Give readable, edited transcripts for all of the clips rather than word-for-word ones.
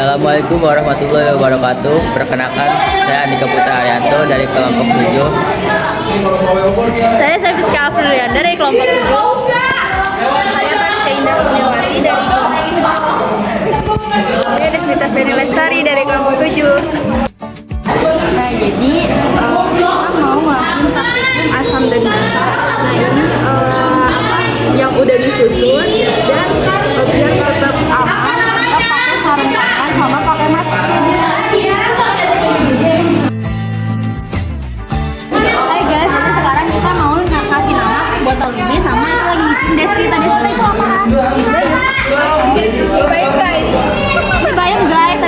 Assalamualaikum warahmatullahi wabarakatuh. Perkenalkan, saya Andika Putra Arianto dari kelompok 7. Saya Safiska Afrilian dari kelompok 7. Saya Taska Indah Kurniawati dari kelompok 7. Saya Desmita Ferry Lestari dari kelompok 7. Nah, jadi kita mau ngelakuin taktikum asam dan basa. Nah, ini yang udah disusun dan biar tetap aman, kita pakai sarung tangan sama pakai masker. Hai guys, jadi sekarang kita mau kasih nama botol ini sama itu lagi ngikutin Desrita. Desrita itu apa? Ibayam guys. Ibayam guys.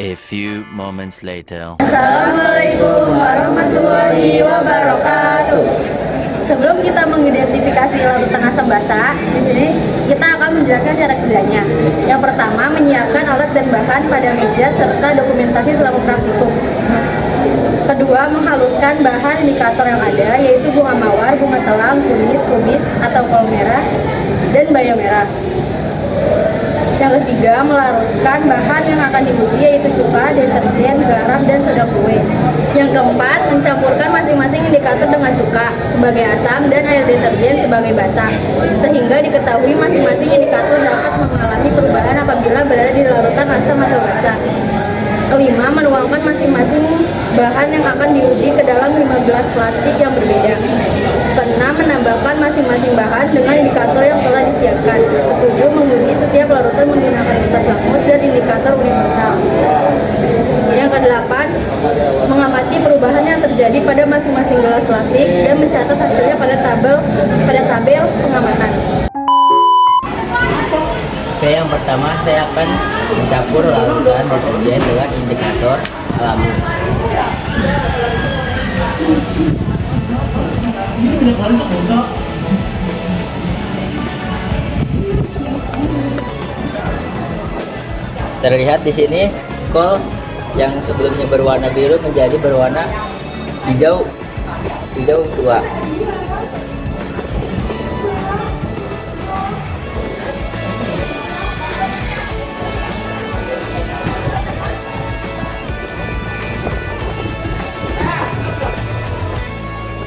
A few moments later. Assalamualaikum warahmatullahi wabarakatuh. Sebelum kita mengidentifikasi larutan asam basa, di sini kita akan menjelaskan cara kerjanya. Yang pertama, menyiapkan alat dan bahan pada meja serta dokumentasi selama praktikum. Kedua, menghaluskan bahan indikator yang ada, yaitu bunga mawar, bunga telang, kunyit, kubis atau kol merah, dan bayam merah. Yang ketiga, melarutkan bahan yang akan diuji, yaitu cuka, deterjen, garam, dan soda kue. Yang keempat, mencampurkan masing-masing indikator dengan cuka sebagai asam dan air deterjen sebagai basa, sehingga diketahui masing-masing indikator dapat mengalami perubahan apabila berada di larutan asam atau basa. Kelima, menuangkan masing-masing bahan yang akan diuji ke dalam 15 plastik yang berbeda. Keenam, menambahkan masing-masing bahan dengan indikator yang telah disiapkan. Ketujuh, menguji setiap larutan menggunakan kertas lakmus dan indikator universal. Yang kedelapan, mengamati perubahan yang terjadi pada masing-masing gelas plastik dan mencatat hasilnya pada tabel pengamatan. Oke, yang pertama saya akan mencampur larutan deterjen dengan indikator alami. Terlihat di sini kol yang sebelumnya berwarna biru menjadi berwarna hijau tua.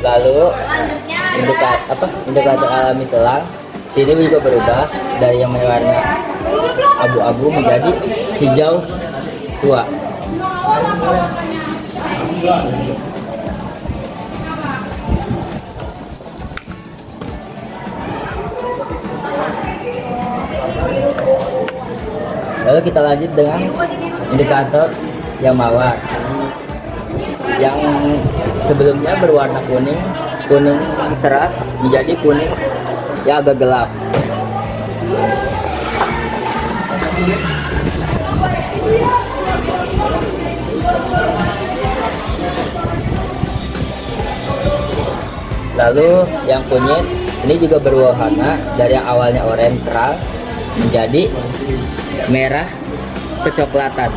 Lalu indikator alami telang sini juga berubah dari yang berwarna abu-abu menjadi hijau tua. Lalu kita lanjut dengan indikator yang mawar. Yang sebelumnya berwarna kuning cerah menjadi kuning yang agak gelap. Lalu yang kunyit ini juga berwarna dari yang awalnya oranye cerah menjadi merah kecoklatan.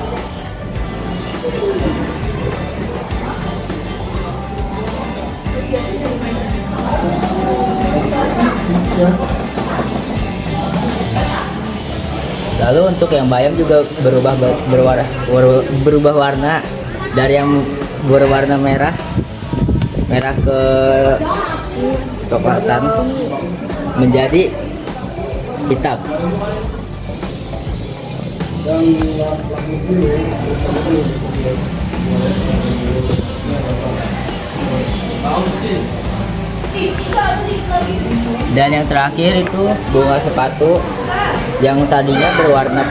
Lalu untuk yang bayam juga berubah warna dari yang berwarna merah ke coklatan menjadi hitam. Dan yang terakhir itu bunga sepatu yang tadinya berwarna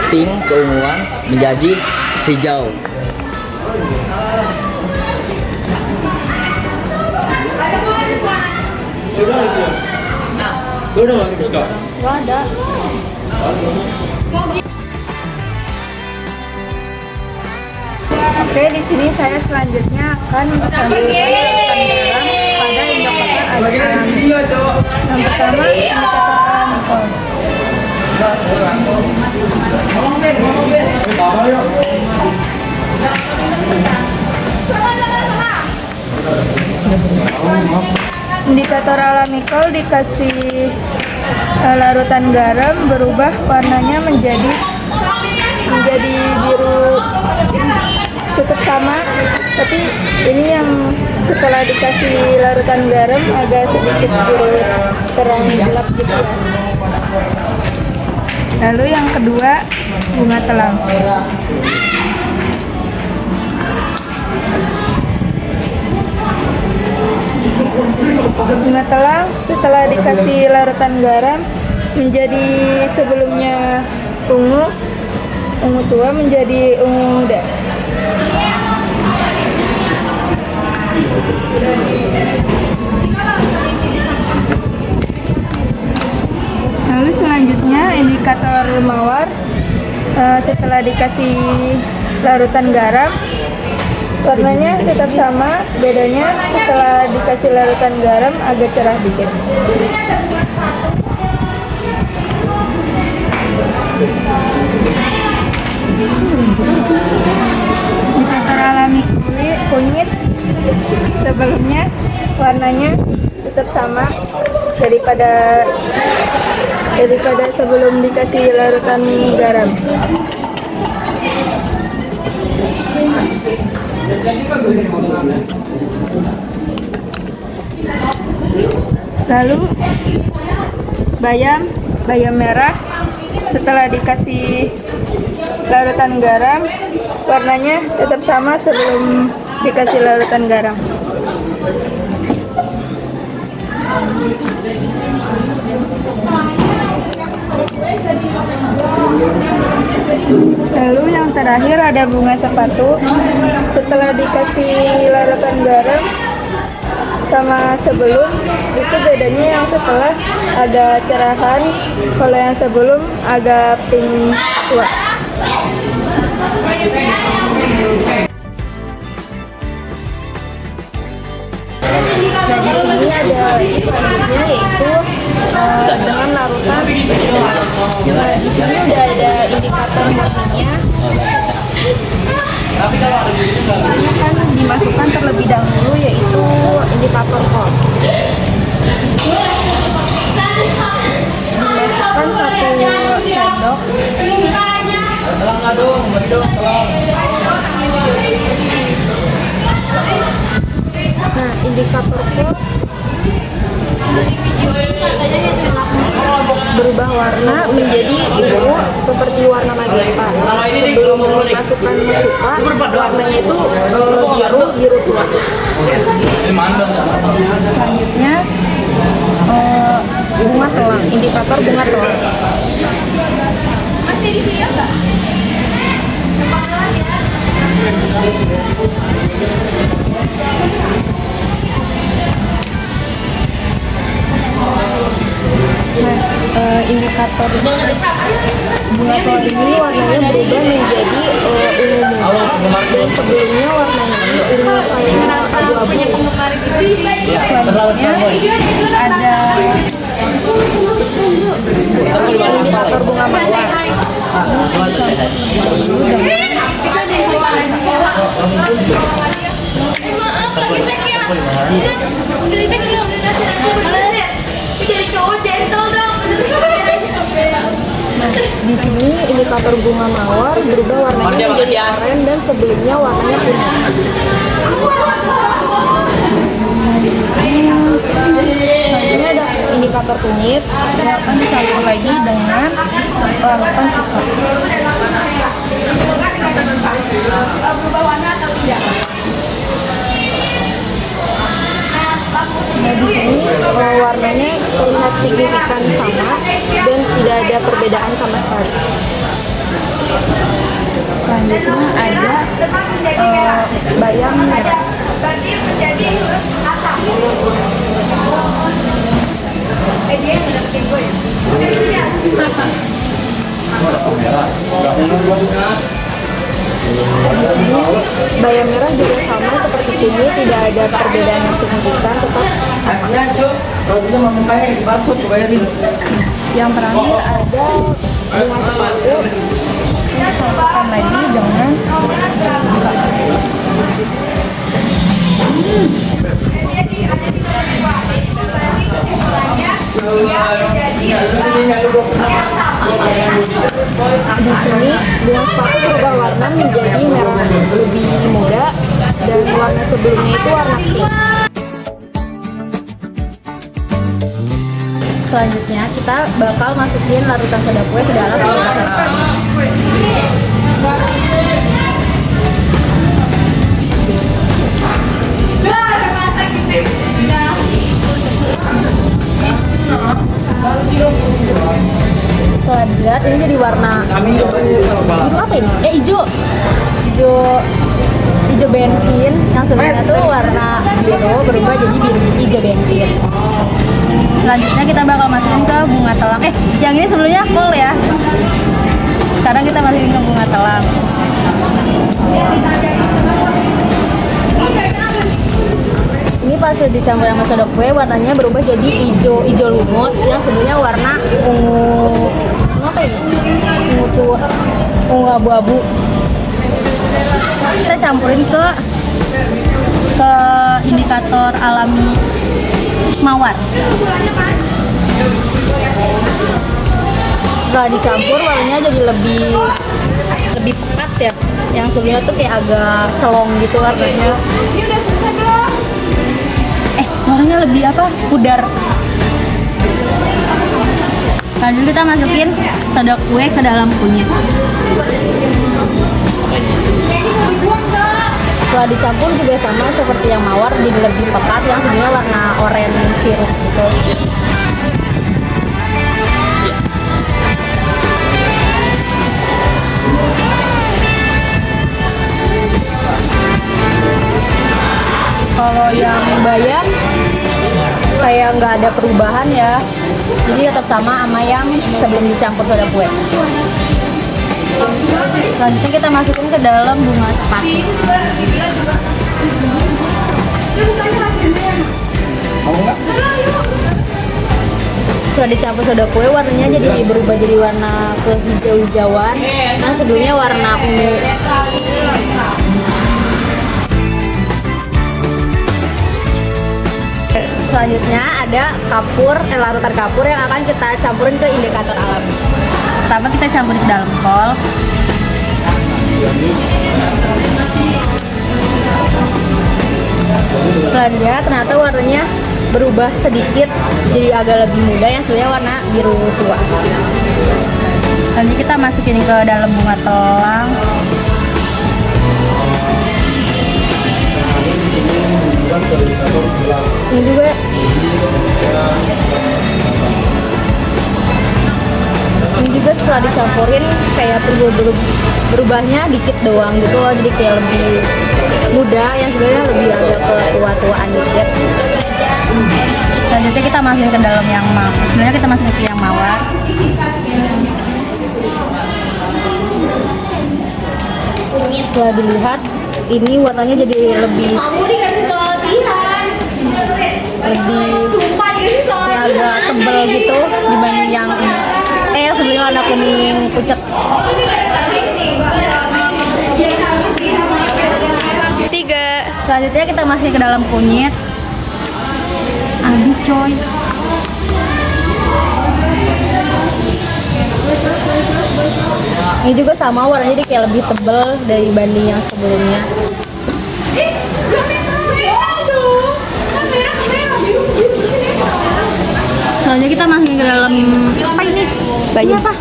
pink keunguan menjadi hijau. Nggak ada. Oke, di sini saya selanjutnya akan mengambil garam pada indikator aliran. Yang pertama indikator Nicol. Indikator alamikol dikasih larutan garam berubah warnanya menjadi biru tetap sama, tapi ini yang setelah dikasih larutan garam agak sedikit biru terang gelap gitu ya. Lalu yang kedua bunga telang. Bunga telang setelah dikasih larutan garam menjadi sebelumnya ungu tua menjadi ungu muda. Lalu selanjutnya indikator mawar setelah dikasih larutan garam warnanya tetap sama, bedanya setelah dikasih larutan garam agak cerah dikit. Indikator alami kunyit sebelumnya warnanya tetap sama daripada sebelum dikasih larutan garam. Lalu bayam merah setelah dikasih larutan garam warnanya tetap sama sebelum dikasih larutan garam. Lalu yang terakhir ada bunga sepatu setelah dikasih larutan garam sama sebelum itu bedanya yang setelah agak cerahan, kalau yang sebelum agak pink tua. Nah, di sini ada selanjutnya yaitu dengan larutan. Nah, di sini udah ada indikator murninya. Ini kan dimasukkan terlebih dahulu yaitu indikator kol. Dimasukkan 1 sendok. Nah, indikator kol berubah warna menjadi ungu seperti warna magenta. Sebelum dimasukkan cuka, warnanya itu biru tua. Selanjutnya bunga telang, indikator bunga telang. Indikator bunga tawar ini warnanya berubah menjadi ungu muda dan sebelumnya warnanya ini ungu kayak abu-abu. Selanjutnya ada indikator bunga mawar. Di sini indikator bunga mawar berubah warnanya menjadi oranye dan sebelumnya warnanya kuning. Selanjutnya ada indikator kunyit yang akan dicampur lagi dengan larutan cuka. Nah, di sini warnanya terlihat signifikan sama dan tidak ada perbedaan sama sekali. Selanjutnya ada bayam merah. Di sini bayam merah juga sama seperti kunyit, tidak ada perbedaan yang signifikan, tetap sama. Yang terakhir ada bunga sepatu yang dicampurkan lagi dengan di sini bunga sepatu berubah warna menjadi merah lebih muda dan warna sebelumnya itu warna pink. Selanjutnya kita bakal masukin larutan soda kue ke dalam indikator alami. Setelah dilihat ini jadi warna biru apa ini? Hijau bensin yang sebenarnya tuh warna biru berubah jadi hijau bensin. Selanjutnya kita bakal masukin ke bunga telang. Yang ini sebelumnya kol ya. Sekarang kita masukin ke bunga telang. Ini pas sudah dicampur sama soda kue, warnanya berubah jadi hijau lumut yang sebelumnya warna ungu apa ini? Ungu tua, ungu abu-abu. Kita campurin ke indikator alami mawar. Setelah dicampur warnanya jadi lebih pekat ya. Yang sebelumnya tuh kayak agak celong gitu warnanya. Warnanya lebih pudar. Lanjut kita masukin soda kue ke dalam kunyit. Setelah dicampur juga sama seperti yang mawar, jadi lebih pekat, yang sebenarnya warna oranye sirup gitu. Kalau yang bayam kayak nggak ada perubahan ya, jadi tetap sama yang sebelum dicampur soda kue. Selanjutnya kita masukin ke dalam bunga sepatu. Setelah dicampur soda kue, warnanya jadi berubah jadi warna kehijau-hijauan. Nah, sebelumnya warna ungu. Selanjutnya ada larutan kapur yang akan kita campurin ke indikator alami. Pertama kita campurin ke dalam kol. Selanjutnya ternyata warnanya berubah sedikit jadi agak lebih muda, yang sebenarnya warna biru tua. Selanjutnya kita masukin ke dalam bunga telang. Ini juga setelah dicampurin kayak berubahnya dikit doang gitu loh, jadi kayak lebih muda, yang sebenarnya lebih agak ke tua-tuaan dikit. Selanjutnya kita masukin ke dalam yang sebenarnya kita masukin ke yang mawar. Setelah dilihat, ini warnanya jadi lebih kayak agak tebel gitu dibanding yang sebelumnya warna kuning pucat. Tiga. Selanjutnya kita masukin ke dalam kunyit. Habis coy. Ini juga sama, warnanya jadi kayak lebih tebel dibanding yang sebelumnya. Selanjutnya kita masukin ke dalam apa ini? Ini apa?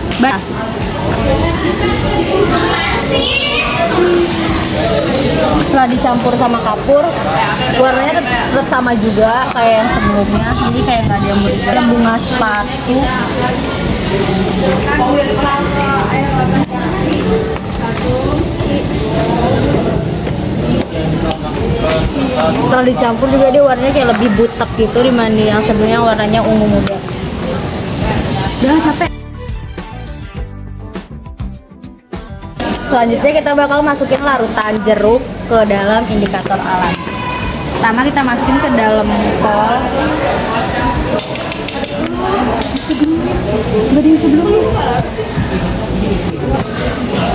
Setelah dicampur sama kapur, warnanya tetap sama juga kayak yang sebelumnya. Jadi kayak nggak ada yang berubah. Ada bunga sepatu. Setelah dicampur juga dia warnanya kayak lebih butek gitu dibanding yang sebelumnya warnanya ungu muda. Udah capek. Selanjutnya kita bakal masukin larutan jeruk ke dalam indikator alam. Pertama kita masukin ke dalam kol.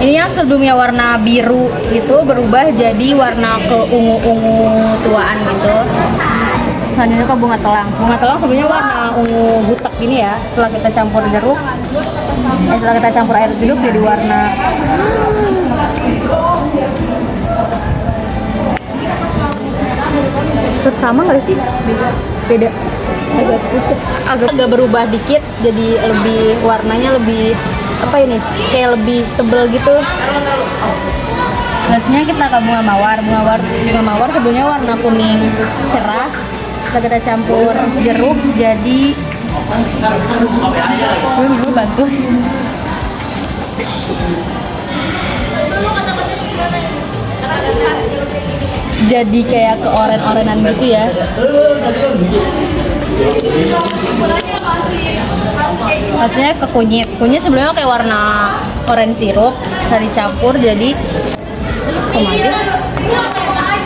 Ini yang sebelumnya warna biru itu berubah jadi warna ke ungu-ungu tuaan gitu. Selanjutnya ke bunga telang. Bunga telang sebelumnya warna ungu butek gini ya. Setelah kita campur jeruk, setelah kita campur air jeruk jadi warna tetap sama nggak sih? Beda. Agak pucat, agak berubah dikit, jadi lebih warnanya lebih apa ini? Kayak lebih tebel gitu. Selanjutnya kita ke bunga mawar. Bunga mawar sebelumnya warna kuning cerah. Setelah kita campur jeruk jadi gue bantu. Jadi kayak ke oren-orenan gitu ya. Artinya ke kunyit. Kunyit sebelumnya kayak warna orange sirup, setelah dicampur jadi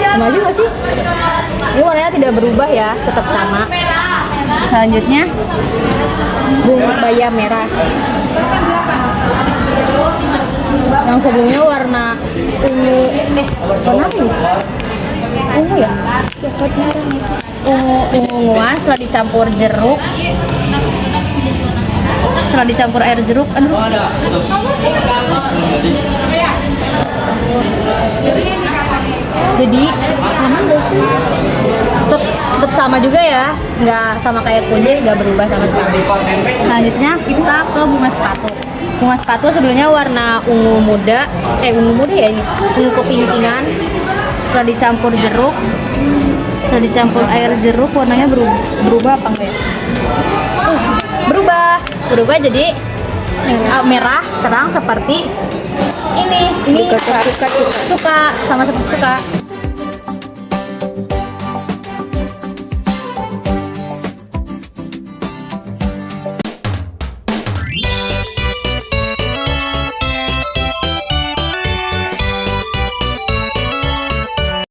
sama aja nggak sih? Ini warnanya tidak berubah ya, tetap sama. Selanjutnya bunga bayam merah. Yang sebelumnya warna ungu, warna apa ini? Ungu ya? Coklat merah. Unguan setelah dicampur jeruk. Setelah dicampur air jeruk, jadi sama nggak sih? Tetap sama juga ya, nggak sama kayak kunyit, nggak berubah sama sekali. Selanjutnya kita ke bunga sepatu. Bunga sepatu sebelumnya warna ungu muda ya ini, ungu kepinkingan. Setelah dicampur jeruk, setelah dicampur air jeruk, warnanya berubah apa enggak ya? Berubah jadi merah terang seperti ini suka sama seperti suka.